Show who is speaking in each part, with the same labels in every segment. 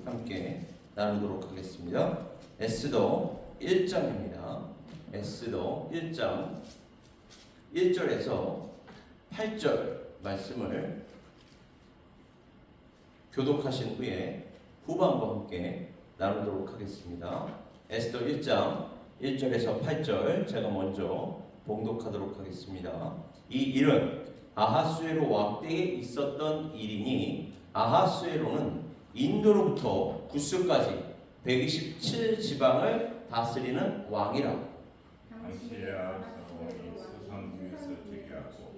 Speaker 1: 함께 나누도록 하겠습니다. 에스더 1장입니다. 에스더 1장 1절에서 8절 말씀을 교독하신 후에 후반부 함께 나누도록 하겠습니다. 에스더 1장 1절에서 8절 제가 먼저 봉독하도록 하겠습니다. 이 일은 아하수에로 왕 때에 있었던 일이니 아하수에로는 인도로부터 구스까지 127지방을 다스리는 왕이라.
Speaker 2: 당시에 아하스왕이 수상 중에서 즉위하고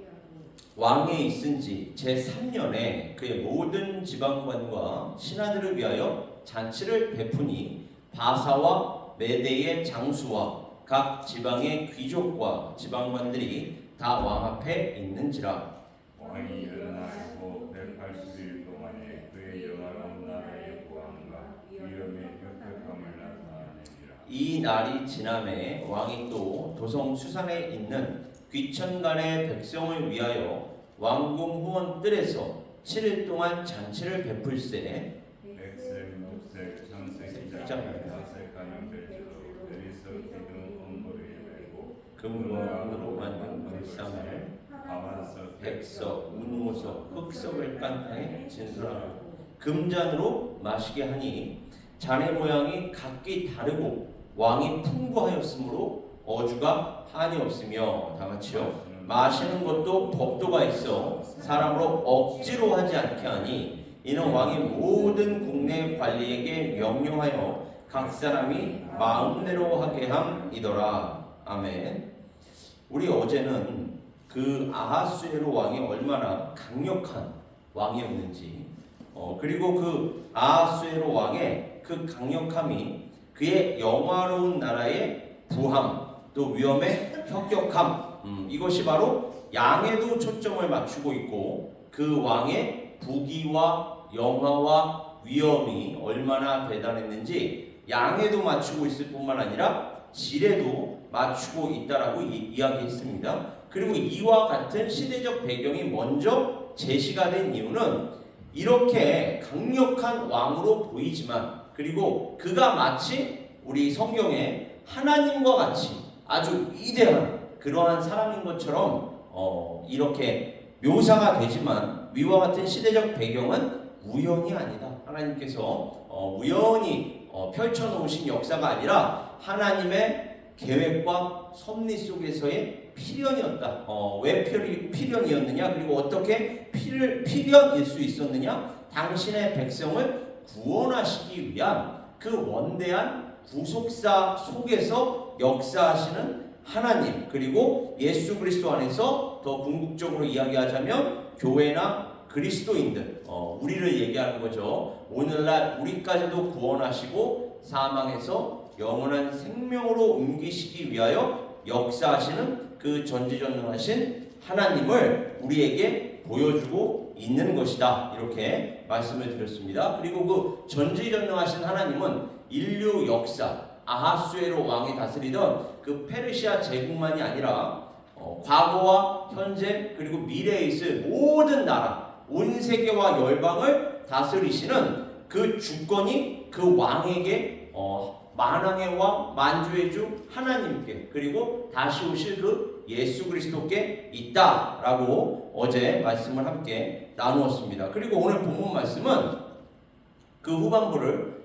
Speaker 1: 왕에 있은 지 제3년에 그의 모든 지방관과 신하들을 위하여 잔치를 베푸니 바사와 메대의 장수와 각 지방의 귀족과 지방관들이 다 왕 앞에 있는지라.
Speaker 2: 왕이 일어나고 180일 동안에 그의 영화로운 나라의 보안과 위엄의 혁혁함을 나타내니라.
Speaker 1: 이 날이 지남에 왕이 또 도성 수산에 있는 귀천간의 백성을 위하여 왕궁 후원 뜰에서 7일 동안 잔치를 베풀세.
Speaker 2: 백색, 녹색, 천색, 자색 가는 별주로 내리서 기둥 온물을 열고
Speaker 1: 금으로 만든 불상을
Speaker 2: 하만석,
Speaker 1: 백석, 운모석, 흑석을 깐 땅에 진술하고 금잔으로 마시게 하니 잔의 모양이 각기 다르고 왕이 풍부하였으므로 어주가 한이 없으며 다 같이요. 마시는 것도 법도가 있어 사람으로 억지로 하지 않게 하니 이는 왕이 모든 국내 관리에게 명령하여 각 사람이 마음대로 하게 함이더라. 아멘. 우리 어제는 그 아하수에로 왕이 얼마나 강력한 왕이었는지 그리고 그 아하수에로 왕의 그 강력함이 그의 영화로운 나라의 부함 또 위엄의 혁혁함 이것이 바로 양에도 초점을 맞추고 있고 그 왕의 부귀와 영화와 위엄이 얼마나 대단했는지 양에도 맞추고 있을 뿐만 아니라 질에도 맞추고 있다라고 이야기했습니다. 그리고 이와 같은 시대적 배경이 먼저 제시가 된 이유는 이렇게 강력한 왕으로 보이지만 그리고 그가 마치 우리 성경에 하나님과 같이 아주 위대한 그러한 사람인 것처럼 이렇게 묘사가 되지만 위와 같은 시대적 배경은 우연이 아니다. 하나님께서 우연히 펼쳐놓으신 역사가 아니라 하나님의 계획과 섭리 속에서의 필연이었다. 왜 필연이었느냐? 그리고 어떻게 필연일 수 있었느냐? 당신의 백성을 구원하시기 위한 그 원대한 구속사 속에서 역사하시는 하나님 그리고 예수 그리스도 안에서 더 궁극적으로 이야기하자면 교회나 그리스도인들 우리를 얘기하는 거죠. 오늘날 우리까지도 구원하시고 사망에서 영원한 생명으로 옮기시기 위하여 역사하시는 그 전지전능하신 하나님을 우리에게 보여주고 있는 것이다. 이렇게 말씀을 드렸습니다. 그리고 그 전지전능하신 하나님은 인류 역사 아하수에로 왕이 다스리던 그 페르시아 제국만이 아니라 과거와 현재 그리고 미래에 있을 모든 나라 온 세계와 열방을 다스리시는 그 주권이 그 왕에게 만왕의 왕 만주의 주 하나님께 그리고 다시 오실 그 예수 그리스도께 있다라고 어제 말씀을 함께 나누었습니다. 그리고 오늘 본문 말씀은 그 후반부를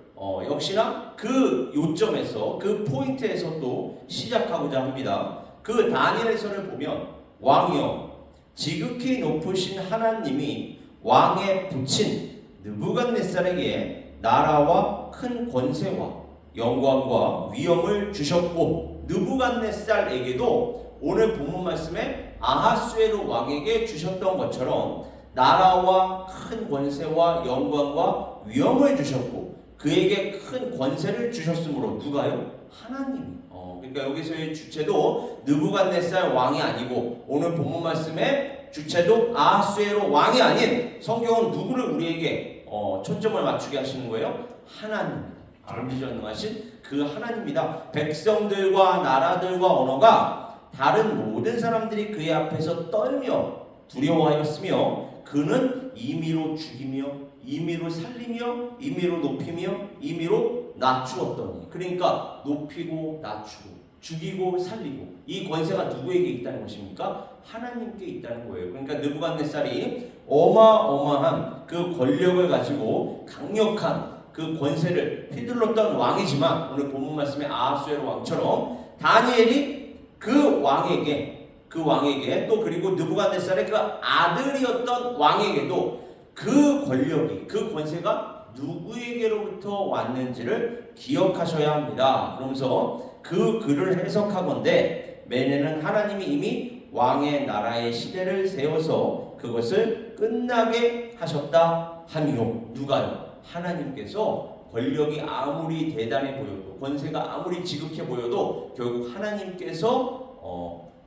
Speaker 1: 역시나 그 요점에서 그 포인트에서 또 시작하고자 합니다. 그 다니엘서를 보면 왕이여 지극히 높으신 하나님이 왕에 붙인 느부갓네살에게 나라와 큰 권세와 영광과 위엄을 주셨고 느부갓네살에게도 오늘 본문 말씀에 아하수에로 왕에게 주셨던 것처럼 나라와 큰 권세와 영광과 위엄을 주셨고 그에게 큰 권세를 주셨으므로 누가요? 하나님이. 그러니까 여기서의 주체도 느부갓네살 왕이 아니고 오늘 본문 말씀에 주체도 아하수에로 왕이 아닌 성경은 누구를 우리에게 초점을 맞추게 하시는 거예요? 하나님입니다. 전지전능하신 그 하나님입니다. 백성들과 나라들과 언어가 다른 모든 사람들이 그의 앞에서 떨며 두려워하였으며 그는 임의로 죽이며 임의로 살리며 임의로 높이며 임의로 낮추었더니. 그러니까 높이고 낮추고 죽이고 살리고 이 권세가 누구에게 있다는 것입니까? 하나님께 있다는 거예요. 그러니까 느부갓네살이 어마어마한 그 권력을 가지고 강력한 그 권세를 휘둘렀던 왕이지만 오늘 본문 말씀에 아하수에로 왕처럼 다니엘이 그 왕에게 또 그리고 느부갓네살의 그 아들이었던 왕에게도 그 권력이 그 권세가 누구에게로부터 왔는지를 기억하셔야 합니다. 그러면서 그 글을 해석하건대 매네는 하나님이 이미 왕의 나라의 시대를 세워서 그것을 끝나게 하셨다 하니요. 누가요? 하나님께서 권력이 아무리 대단해 보여도 권세가 아무리 지극해 보여도 결국 하나님께서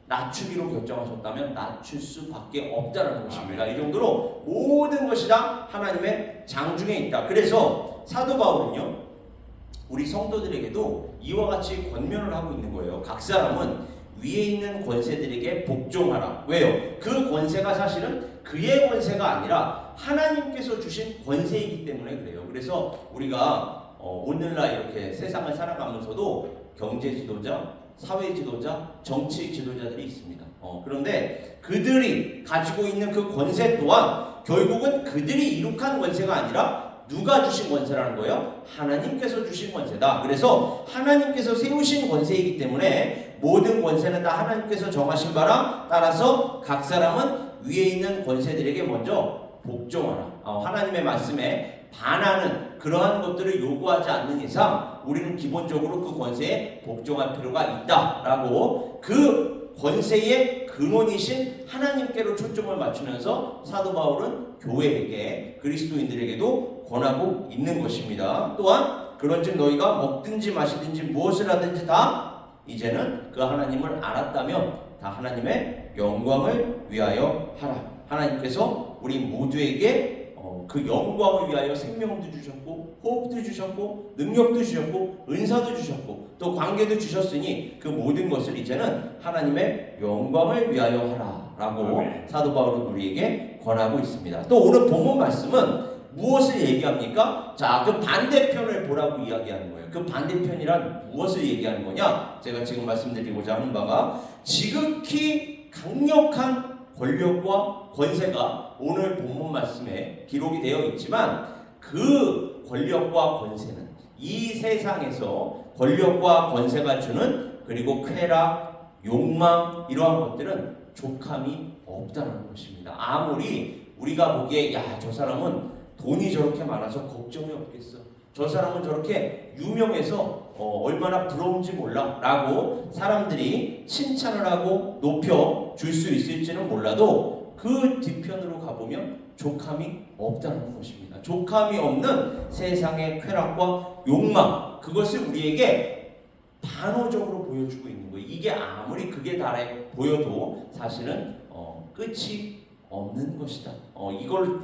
Speaker 1: 낮추기로 결정하셨다면 낮출 수밖에 없다는 것입니다. 이 정도로 모든 것이 다 하나님의 장중에 있다. 그래서 사도 바울은요, 우리 성도들에게도 이와 같이 권면을 하고 있는 거예요. 각 사람은 위에 있는 권세들에게 복종하라. 왜요? 그 권세가 사실은 그의 권세가 아니라 하나님께서 주신 권세이기 때문에 그래요. 그래서 우리가 오늘날 이렇게 세상을 살아가면서도 경제 지도자, 사회 지도자, 정치 지도자들이 있습니다. 그런데 그들이 가지고 있는 그 권세 또한 결국은 그들이 이룩한 권세가 아니라 누가 주신 권세라는 거예요? 하나님께서 주신 권세다. 그래서 하나님께서 세우신 권세이기 때문에 모든 권세는 다 하나님께서 정하신 바라 따라서 각 사람은 위에 있는 권세들에게 먼저 복종하라. 하나님의 말씀에 반하는 그러한 것들을 요구하지 않는 이상 우리는 기본적으로 그 권세에 복종할 필요가 있다라고 그 권세의 근원이신 하나님께로 초점을 맞추면서 사도 바울은 교회에게 그리스도인들에게도 권하고 있는 것입니다. 또한 그런즉 너희가 먹든지 마시든지 무엇을 하든지 다 이제는 그 하나님을 알았다면 다 하나님의 영광을 위하여 하라. 하나님께서 우리 모두에게 그 영광을 위하여 생명도 주셨고 호흡도 주셨고 능력도 주셨고 은사도 주셨고 또 관계도 주셨으니 그 모든 것을 이제는 하나님의 영광을 위하여 하라 라고 사도 바울은 우리에게 권하고 있습니다. 또 오늘 본문 말씀은 무엇을 얘기합니까? 자, 그 반대편을 보라고 이야기하는 거예요. 그 반대편이란 무엇을 얘기하는 거냐? 제가 지금 말씀드리고자 하는 바가 지극히 강력한 권력과 권세가 오늘 본문 말씀에 기록이 되어 있지만 그 권력과 권세는 이 세상에서 권력과 권세가 주는 그리고 쾌락, 욕망 이러한 것들은 족함이 없다는 것입니다. 아무리 우리가 보기에 야, 저 사람은 돈이 저렇게 많아서 걱정이 없겠어. 저 사람은 저렇게 유명해서 얼마나 부러운지 몰라 라고 사람들이 칭찬을 하고 높여 줄 수 있을지는 몰라도 그 뒤편으로 가보면 족함이 없다는 것입니다. 족함이 없는 세상의 쾌락과 욕망 그것을 우리에게 단호적으로 보여주고 있는 거예요. 이게 아무리 극에 달해 보여도 사실은 끝이 없는 것이다.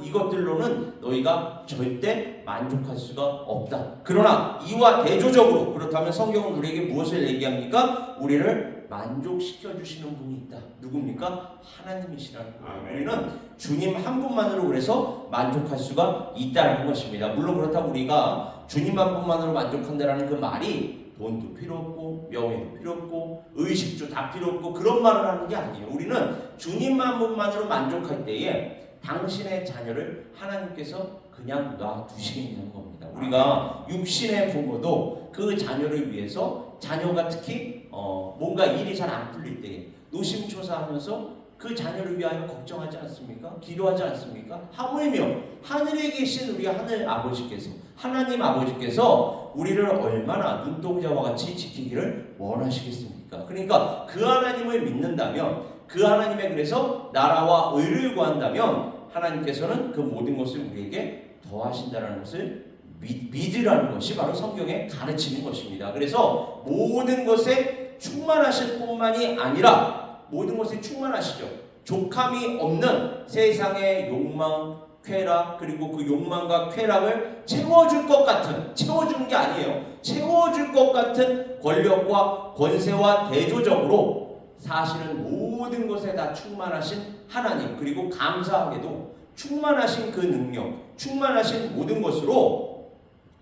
Speaker 1: 이것들로는 너희가 절대 만족할 수가 없다. 그러나 이와 대조적으로 그렇다면 성경은 우리에게 무엇을 얘기합니까? 우리를 만족시켜 주시는 분이 있다. 누굽니까? 하나님이시라는 거예요. 우리는 주님 한 분만으로 그래서 만족할 수가 있다는 것입니다. 물론 그렇다고 우리가 주님 한 분만으로 만족한다라는 그 말이 돈도 필요 없고 명예도 필요 없고 의식도 다 필요 없고 그런 말을 하는 게 아니에요. 우리는 주님 한 분만으로 만족할 때에 당신의 자녀를 하나님께서 그냥 놔두시겠냐는 겁니다. 우리가 육신의 부모도 그 자녀를 위해서 자녀가 특히 뭔가 일이 잘 안 풀릴 때에 노심초사하면서 그 자녀를 위하여 걱정하지 않습니까? 기도하지 않습니까? 하물며 하늘에 계신 우리 하늘 아버지께서 하나님 아버지께서 우리를 얼마나 눈동자와 같이 지키기를 원하시겠습니까? 그러니까 그 하나님을 믿는다면 그 하나님의 그래서 나라와 의를 구한다면 하나님께서는 그 모든 것을 우리에게 더하신다는 것을 믿으라는 것이 바로 성경에 가르치는 것입니다. 그래서 모든 것에 충만하실 뿐만이 아니라 모든 것에 충만하시죠. 족함이 없는 세상의 욕망, 쾌락 그리고 그 욕망과 쾌락을 채워줄 것 같은 채워주는 게 아니에요. 채워줄 것 같은 권력과 권세와 대조적으로 사실은 모든 것에 다 충만하신 하나님 그리고 감사하게도 충만하신 그 능력, 충만하신 모든 것으로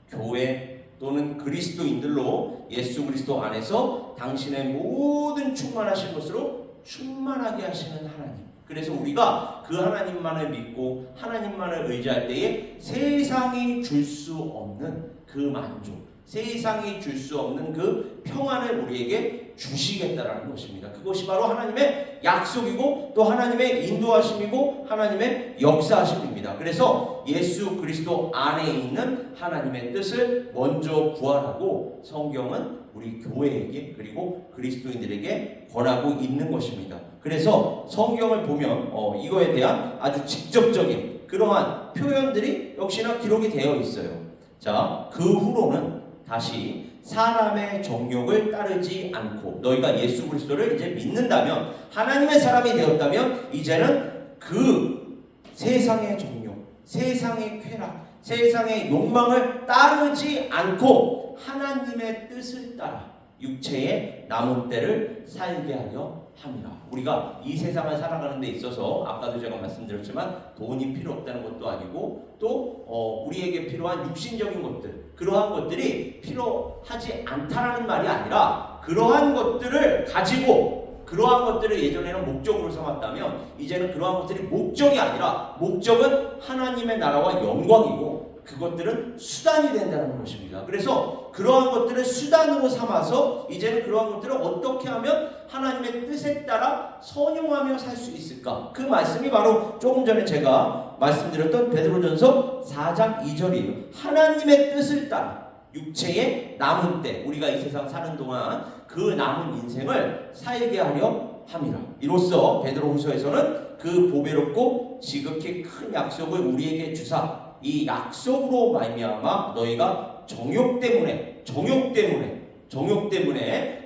Speaker 1: 교회 또는 그리스도인들로 예수 그리스도 안에서 당신의 모든 충만하신 것으로 충만하게 하시는 하나님. 그래서 우리가 그 하나님만을 믿고 하나님만을 의지할 때에 세상이 줄 수 없는 그 만족, 세상이 줄 수 없는 그 평안을 우리에게 주시겠다라는 것입니다. 그것이 바로 하나님의 약속이고 또 하나님의 인도하심이고 하나님의 역사하심입니다. 그래서 예수 그리스도 안에 있는 하나님의 뜻을 먼저 구하라고 성경은 우리 교회에게 그리고 그리스도인들에게 권하고 있는 것입니다. 그래서 성경을 보면 이거에 대한 아주 직접적인 그러한 표현들이 역시나 기록이 되어 있어요. 자, 그 후로는 다시 사람의 정욕을 따르지 않고 너희가 예수 그리스도를 이제 믿는다면 하나님의 사람이 되었다면 이제는 그 세상의 정욕, 세상의 쾌락, 세상의 욕망을 따르지 않고 하나님의 뜻을 따라 육체의 남은 때를 살게 하려 합니다. 우리가 이 세상을 살아가는 데 있어서 아까도 제가 말씀드렸지만 돈이 필요 없다는 것도 아니고 또 우리에게 필요한 육신적인 것들 그러한 것들이 필요하지 않다라는 말이 아니라 그러한 것들을 가지고 그러한 것들을 예전에는 목적으로 삼았다면 이제는 그러한 것들이 목적이 아니라 목적은 하나님의 나라와 영광이고 그것들은 수단이 된다는 것입니다. 그래서 그러한 것들을 수단으로 삼아서 이제는 그러한 것들을 어떻게 하면 하나님의 뜻에 따라 선용하며 살 수 있을까? 그 말씀이 바로 조금 전에 제가 말씀드렸던 베드로전서 4장 2절이에요. 하나님의 뜻을 따라 육체의 남은 때 우리가 이 세상 사는 동안 그 남은 인생을 살게 하려 함이라. 이로써 베드로후서에서는 그 보배롭고 지극히 큰 약속을 우리에게 주사 이 약속으로 말미암아 너희가 정욕 때문에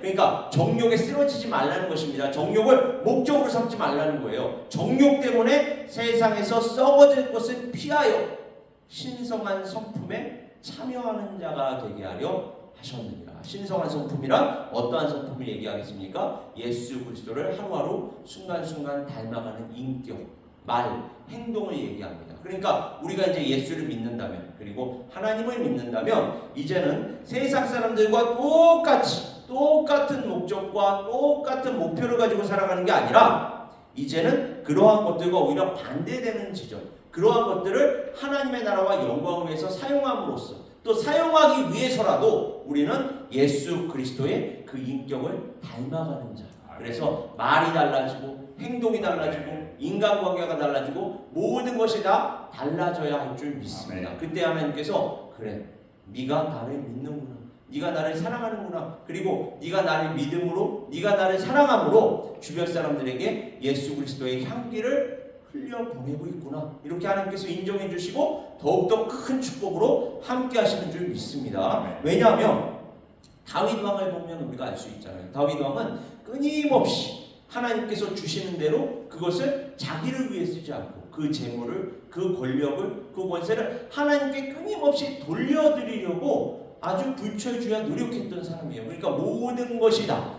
Speaker 1: 그러니까 정욕에 쓰러지지 말라는 것입니다. 정욕을 목적으로 삼지 말라는 거예요. 정욕 때문에 세상에서 썩어질 것을 피하여 신성한 성품에 참여하는 자가 되게 하려 하셨느니라. 신성한 성품이란 어떠한 성품을 얘기하겠습니까? 예수 그리스도를 하루하루 순간순간 닮아가는 인격, 말, 행동을 얘기합니다. 그러니까 우리가 이제 예수를 믿는다면 그리고 하나님을 믿는다면 이제는 세상 사람들과 똑같은 목적과 똑같은 목표를 가지고 살아가는 게 아니라 이제는 그러한 것들과 오히려 반대되는 지점 그러한 것들을 하나님의 나라와 영광을 위해서 사용함으로써 또 사용하기 위해서라도 우리는 예수 그리스도의 그 인격을 닮아가는 자. 그래서 말이 달라지고 행동이 달라지고 인간관계가 달라지고 모든 것이 다 달라져야 할 줄 믿습니다. 그때 하나님께서 그래 네가 나를 믿는구나, 네가 나를 사랑하는구나, 그리고 네가 나를 믿음으로 네가 나를 사랑함으로 주변 사람들에게 예수 그리스도의 향기를 흘려 보내고 있구나, 이렇게 하나님께서 인정해 주시고 더욱더 큰 축복으로 함께 하시는 줄 믿습니다. 왜냐하면 다윗 왕을 보면 우리가 알 수 있잖아요. 다윗 왕은 끊임없이 하나님께서 주시는 대로 그것을 자기를 위해 쓰지 않고 그 재물을, 그 권력을, 그 권세를 하나님께 끊임없이 돌려드리려고 아주 불철주야 노력했던 사람이에요. 그러니까 모든 것이다,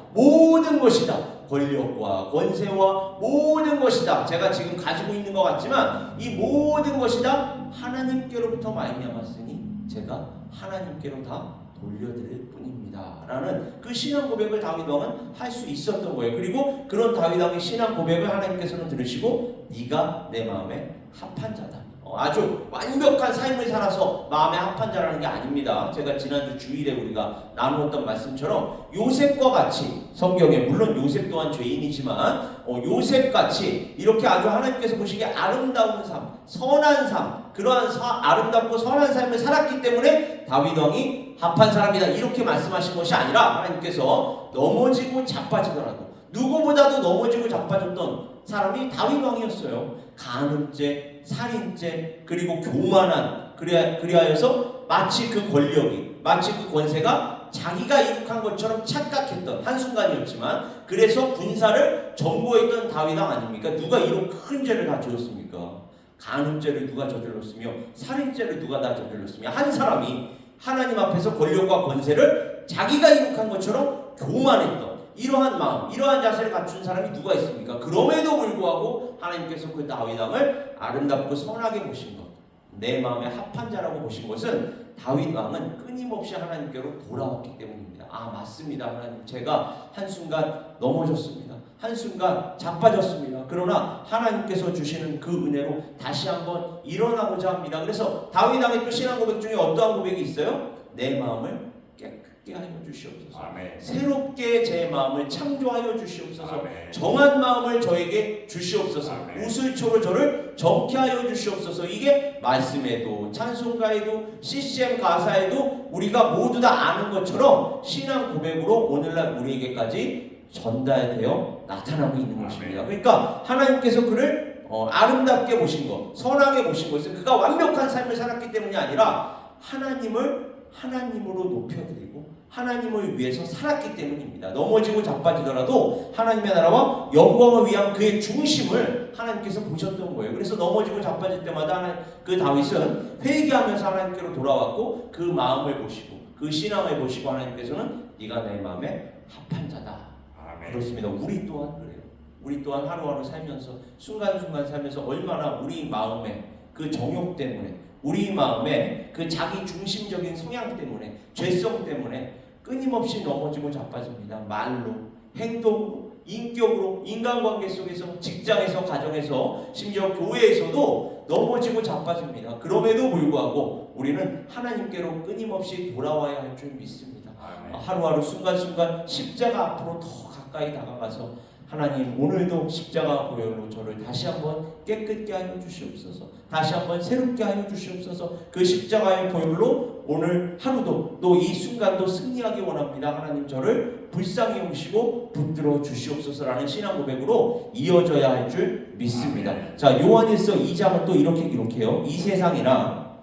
Speaker 1: 권력과 권세와 모든 것이다, 제가 지금 가지고 있는 것 같지만 이 모든 것이 다 하나님께로부터 말미암았으니 제가 하나님께로 다 돌려드릴 뿐입니다 라는 그 신앙 고백을 다윗 왕은 할 수 있었던 거예요. 그리고 그런 다윗 왕의 신앙 고백을 하나님께서는 들으시고 네가 내 마음에 합한 자다, 아주 완벽한 삶을 살아서 마음에 합한 자라는 게 아닙니다. 제가 지난주 주일에 우리가 나누었던 말씀처럼 요셉과 같이 성경에 물론 요셉 또한 죄인이지만 요셉같이 이렇게 아주 하나님께서 보시기에 아름다운 삶, 선한 삶, 그러한 아름답고 선한 삶을 살았기 때문에 다윗 왕이 합한 사람이다 이렇게 말씀하신 것이 아니라 하나님께서 넘어지고 자빠지더라도 누구보다도 넘어지고 자빠졌던 사람이 다윗 왕이었어요. 간음죄, 살인죄, 그리고 교만한, 그리하여서 마치 그 권력이, 마치 그 권세가 자기가 이룩한 것처럼 착각했던 한순간이었지만 그래서 군사를 점거했던 다윗 왕 아닙니까? 누가 이런 큰 죄를 다 지었습니까? 간음죄를 누가 저질렀으며 살인죄를 누가 다 저질렀으며 한 사람이 하나님 앞에서 권력과 권세를 자기가 이룩한 것처럼 교만했던 이러한 마음, 이러한 자세를 갖춘 사람이 누가 있습니까? 그럼에도 불구하고 하나님께서 그 다윗 왕을 아름답고 선하게 보신 것, 내 마음에 합한 자라고 보신 것은 다윗 왕은 끊임없이 하나님께로 돌아왔기 때문입니다. 아, 맞습니다. 하나님, 제가 한순간 넘어졌습니다. 한순간 자빠졌습니다. 그러나 하나님께서 주시는 그 은혜로 다시 한번 일어나고자 합니다. 그래서 다윗 왕의 또 신앙 고백 중에 어떠한 고백이 있어요? 내 마음을 깨끗게 하여 주시옵소서.
Speaker 2: 아멘.
Speaker 1: 새롭게 제 마음을 창조하여 주시옵소서.
Speaker 2: 아멘.
Speaker 1: 정한 마음을 저에게 주시옵소서.
Speaker 2: 아멘.
Speaker 1: 우슬초로 저를 정케 하여 주시옵소서. 이게 말씀에도 찬송가에도 CCM 가사에도 우리가 모두 다 아는 것처럼 신앙 고백으로 오늘날 우리에게까지 전달되어 나타나고 있는 것입니다. 그러니까 하나님께서 그를 아름답게 보신 것, 선하게 보신 것은 그가 완벽한 삶을 살았기 때문이 아니라 하나님으로 높여드리고 하나님을 위해서 살았기 때문입니다. 넘어지고 자빠지더라도 하나님의 나라와 영광을 위한 그의 중심을 하나님께서 보셨던 거예요. 그래서 넘어지고 자빠질 때마다 그 다윗은 회개하면서 하나님께로 돌아왔고 그 마음을 보시고 그 신앙을 보시고 하나님께서는 네가 내 마음에 합한 자다.
Speaker 2: 아멘.
Speaker 1: 그렇습니다. 우리 또한 그래요. 우리 또한 하루하루 살면서 순간순간 살면서 얼마나 우리 마음에 그 정욕 때문에 우리 마음에 그 자기 중심적인 성향 때문에 죄성 때문에 끊임없이 넘어지고 자빠집니다. 말로, 행동으로, 인격으로, 인간관계 속에서, 직장에서, 가정에서, 심지어 교회에서도 넘어지고 자빠집니다. 그럼에도 불구하고 우리는 하나님께로 끊임없이 돌아와야 할 줄 믿습니다.
Speaker 2: 아멘.
Speaker 1: 하루하루 순간순간 십자가 앞으로 더 가까이 다가가서 하나님, 오늘도 십자가 보혈로 저를 다시 한번 깨끗게 하여 주시옵소서. 다시 한번 새롭게 하여 주시옵소서. 그 십자가의 보혈로 오늘 하루도 또 이 순간도 승리하기 원합니다. 하나님, 저를 불쌍히 여기시고 붙들어 주시옵소서라는 신앙 고백으로 이어져야 할 줄 믿습니다. 자, 요한일서 2장은 또 이렇게 기록해요. 이 세상이나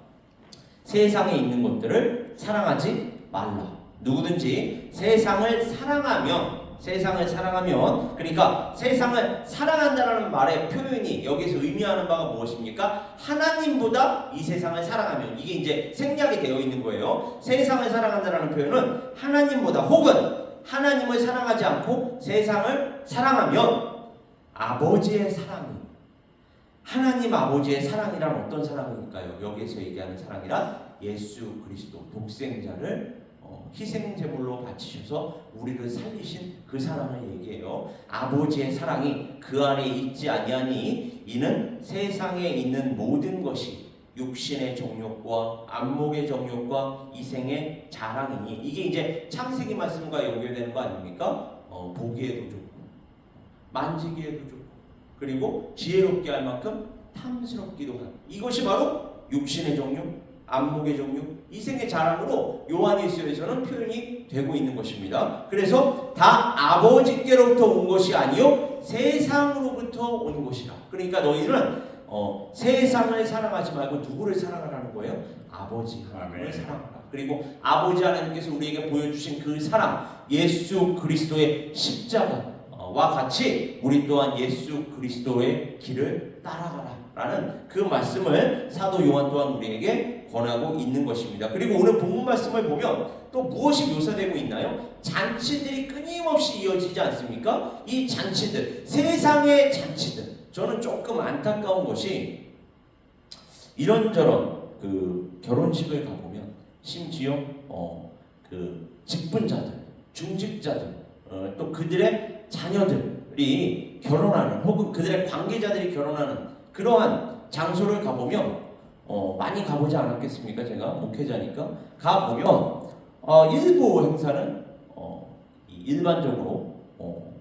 Speaker 1: 세상에 있는 것들을 사랑하지 말라. 누구든지 세상을 사랑하면, 그러니까 세상을 사랑한다라는 말의 표현이 여기서 의미하는 바가 무엇입니까? 하나님보다 이 세상을 사랑하면, 이게 이제 생략이 되어 있는 거예요. 세상을 사랑한다라는 표현은 하나님보다, 혹은 하나님을 사랑하지 않고 세상을 사랑하면 아버지의 사랑이, 하나님 아버지의 사랑이란 어떤 사랑일까요? 여기에서 얘기하는 사랑이란 예수 그리스도 독생자를 희생제물로 바치셔서 우리를 살리신 그 사랑을 얘기해요. 아버지의 사랑이 그 안에 있지 아니하니 이는 세상에 있는 모든 것이 육신의 정욕과 안목의 정욕과 이생의 자랑이니, 이게 이제 창세기 말씀과 연결되는 거 아닙니까? 보기에도 좋고 만지기에도 좋고 그리고 지혜롭게 할 만큼 탐스럽기도 하고, 이것이 바로 육신의 정욕, 안목의 정욕, 이생의 자랑으로 요한일서에서는 표현이 되고 있는 것입니다. 그래서 다 아버지께로부터 온 것이 아니요 세상으로부터 온 것이라. 그러니까 너희는 세상을 사랑하지 말고 누구를 사랑하라는 거예요? 아버지 하나님을 사랑하라. 그리고 아버지 하나님께서 우리에게 보여주신 그 사랑, 예수 그리스도의 십자가와 같이 우리 또한 예수 그리스도의 길을 따라가라 라는 그 말씀을 사도 요한 또한 우리에게 권하고 있는 것입니다. 그리고 오늘 본문 말씀을 보면 또 무엇이 묘사되고 있나요? 잔치들이 끊임없이 이어지지 않습니까? 이 잔치들, 세상의 잔치들, 저는 조금 안타까운 것이 이런저런 그 결혼식을 가보면 심지어 그 직분자들, 중직자들, 또 그들의 자녀들이 결혼하는, 혹은 그들의 관계자들이 결혼하는 그러한 장소를 가보면 많이 가보지 않았겠습니까? 제가 목회자니까 가보면 일부 행사는 일반적으로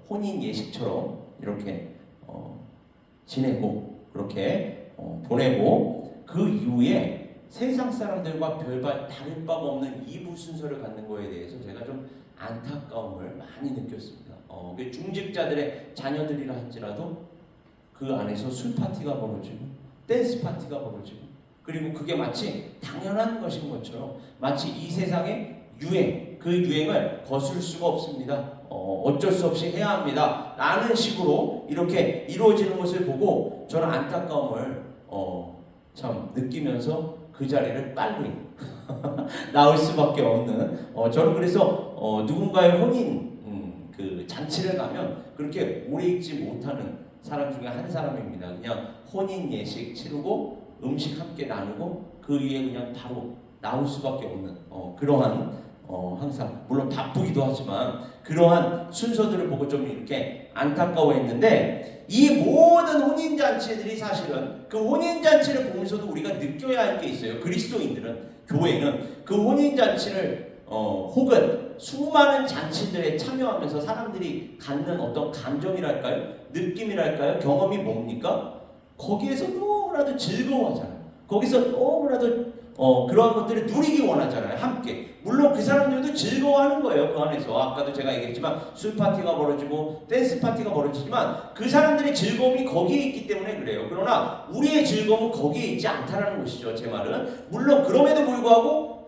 Speaker 1: 혼인 예식처럼 이렇게 지내고 그렇게 보내고, 그 이후에 세상 사람들과 별반 다를 바가 없는 2부 순서를 갖는 거에 대해서 제가 좀 안타까움을 많이 느꼈습니다. 중직자들의 자녀들이라 할지라도 그 안에서 술 파티가 벌어지고 댄스 파티가 벌어지고, 그리고 그게 마치 당연한 것인 것처럼 마치 이 세상의 유행, 그 유행을 거스를 수가 없습니다. 어쩔 수 없이 해야 합니다 라는 식으로 이렇게 이루어지는 것을 보고 저는 안타까움을 참 느끼면서 그 자리를 빨리 나올 수밖에 없는, 저는 그래서 누군가의 혼인 그 그 잔치를 가면 그렇게 오래 있지 못하는 사람 중에 한 사람입니다. 그냥 혼인 예식 치르고 음식 함께 나누고 그 위에 그냥 바로 나올 수밖에 없는 그러한 항상 물론 바쁘기도 하지만 그러한 순서들을 보고 좀 이렇게 안타까워했는데, 이 모든 혼인잔치들이 사실은 그 혼인잔치를 보면서도 우리가 느껴야 할 게 있어요. 그리스도인들은, 교회는 그 혼인잔치를 혹은 수많은 잔치들에 참여하면서 사람들이 갖는 어떤 감정이랄까요? 느낌이랄까요? 경험이 뭡니까? 거기에서 너무나도 즐거워하잖아요. 거기서 너무나도 그러한 것들을 누리기 원하잖아요. 함께. 물론 그 사람들도 즐거워하는 거예요. 그 안에서 아까도 제가 얘기했지만 술 파티가 벌어지고 댄스 파티가 벌어지지만 그 사람들의 즐거움이 거기에 있기 때문에 그래요. 그러나 우리의 즐거움은 거기에 있지 않다라는 것이죠. 제 말은. 물론 그럼에도 불구하고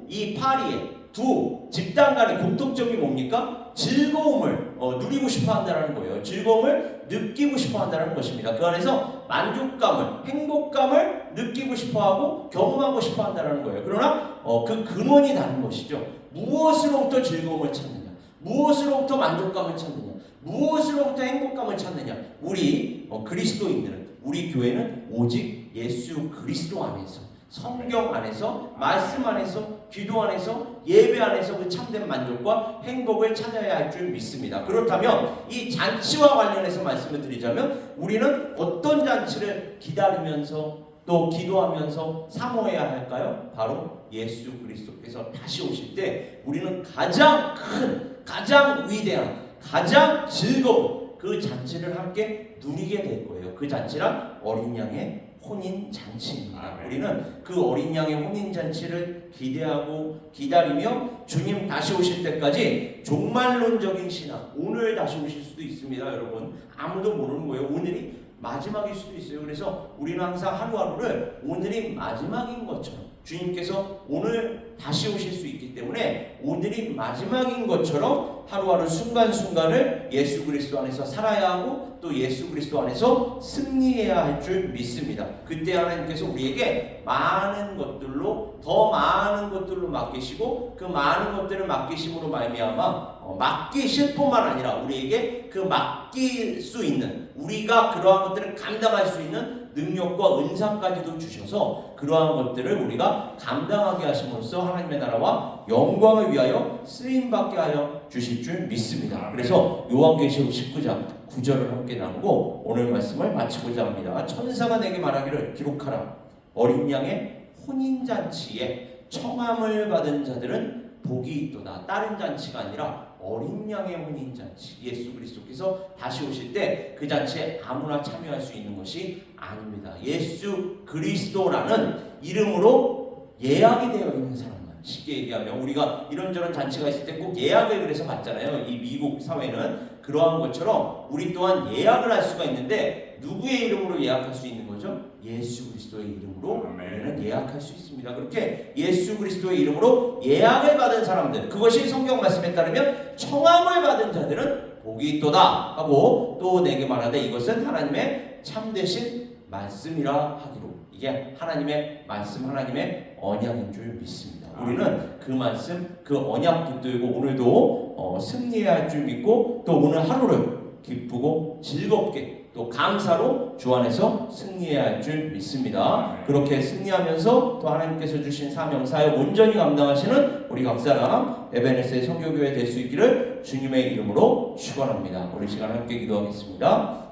Speaker 1: 이 파리에 두 집단 간의 공통점이 뭡니까? 즐거움을 누리고 싶어 한다는 거예요. 즐거움을 느끼고 싶어 한다는 것입니다. 그 안에서 만족감을, 행복감을 느끼고 싶어 하고 경험하고 싶어 한다는 거예요. 그러나 그 근원이 다른 것이죠. 무엇으로부터 즐거움을 찾느냐? 무엇으로부터 만족감을 찾느냐? 무엇으로부터 행복감을 찾느냐? 우리 그리스도인들은, 우리 교회는 오직 예수 그리스도 안에서, 성경 안에서, 말씀 안에서, 기도 안에서, 예배 안에서 그 참된 만족과 행복을 찾아야 할 줄 믿습니다. 그렇다면 이 잔치와 관련해서 말씀을 드리자면 우리는 어떤 잔치를 기다리면서 또 기도하면서 사모해야 할까요? 바로 예수 그리스도께서 다시 오실 때 우리는 가장 큰, 가장 위대한, 가장 즐거운 그 잔치를 함께 누리게 될 거예요. 그 잔치란 어린 양의 혼인 잔치입니다. 우리는 그 어린 양의 혼인 잔치를 기대하고 기다리며 주님 다시 오실 때까지 종말론적인 신앙, 오늘 다시 오실 수도 있습니다. 여러분, 아무도 모르는 거예요. 오늘이 마지막일 수도 있어요. 그래서 우리는 항상 하루하루를 오늘이 마지막인 것처럼, 주님께서 오늘 다시 오실 수 있기 때문에 오늘이 마지막인 것처럼 하루하루 순간순간을 예수 그리스도 안에서 살아야 하고 또 예수 그리스도 안에서 승리해야 할 줄 믿습니다. 그때 하나님께서 우리에게 많은 것들로, 더 많은 것들로 맡기시고 그 많은 것들을 맡기심으로 말미암아 맡기실 뿐만 아니라 우리에게 그 맡길 수 있는, 우리가 그러한 것들을 감당할 수 있는 능력과 은사까지도 주셔서 그러한 것들을 우리가 감당하게 하심으로써 하나님의 나라와 영광을 위하여 쓰임받게 하여 주실 줄 믿습니다. 그래서 요한계시록 19장 9절을 함께 나누고 오늘 말씀을 마치고자 합니다. 천사가 내게 말하기를 기록하라. 어린 양의 혼인잔치에 청함을 받은 자들은 복이 있도다. 다른 잔치가 아니라 어린 양의 혼인잔치, 예수 그리스도께서 다시 오실 때 그 잔치에 아무나 참여할 수 있는 것이 아닙니다. 예수 그리스도라는 이름으로 예약이 되어 있는 사람만, 쉽게 얘기하면 우리가 이런저런 잔치가 있을 때 꼭 예약을 그래서 받잖아요. 이 미국 사회는 그러한 것처럼 우리 또한 예약을 할 수가 있는데 누구의 이름으로 예약할 수 있는 거죠? 예수 그리스도의 이름으로 우리는 예약할 수 있습니다. 그렇게 예수 그리스도의 이름으로 예약을 받은 사람들, 그것이 성경 말씀에 따르면 청함을 받은 자들은 복이 있도다 하고 또 내게 말하되 이것은 하나님의 참되신 말씀이라 하기로, 이게 하나님의 말씀, 하나님의 언약인 줄 믿습니다. 우리는 그 말씀, 그 언약 붙들고 오늘도 승리해야 할 줄 믿고 또 오늘 하루를 기쁘고 즐겁게 또 감사로 주 안에서 승리해야 할 줄 믿습니다. 그렇게 승리하면서 또 하나님께서 주신 사명 사역 온전히 감당하시는 우리 각 사람 에베네스의 선교교회 될 수 있기를 주님의 이름으로 축원합니다. 우리 시간 함께 기도하겠습니다.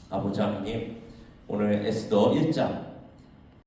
Speaker 1: 아버지 하나님, 오늘 에스더 1장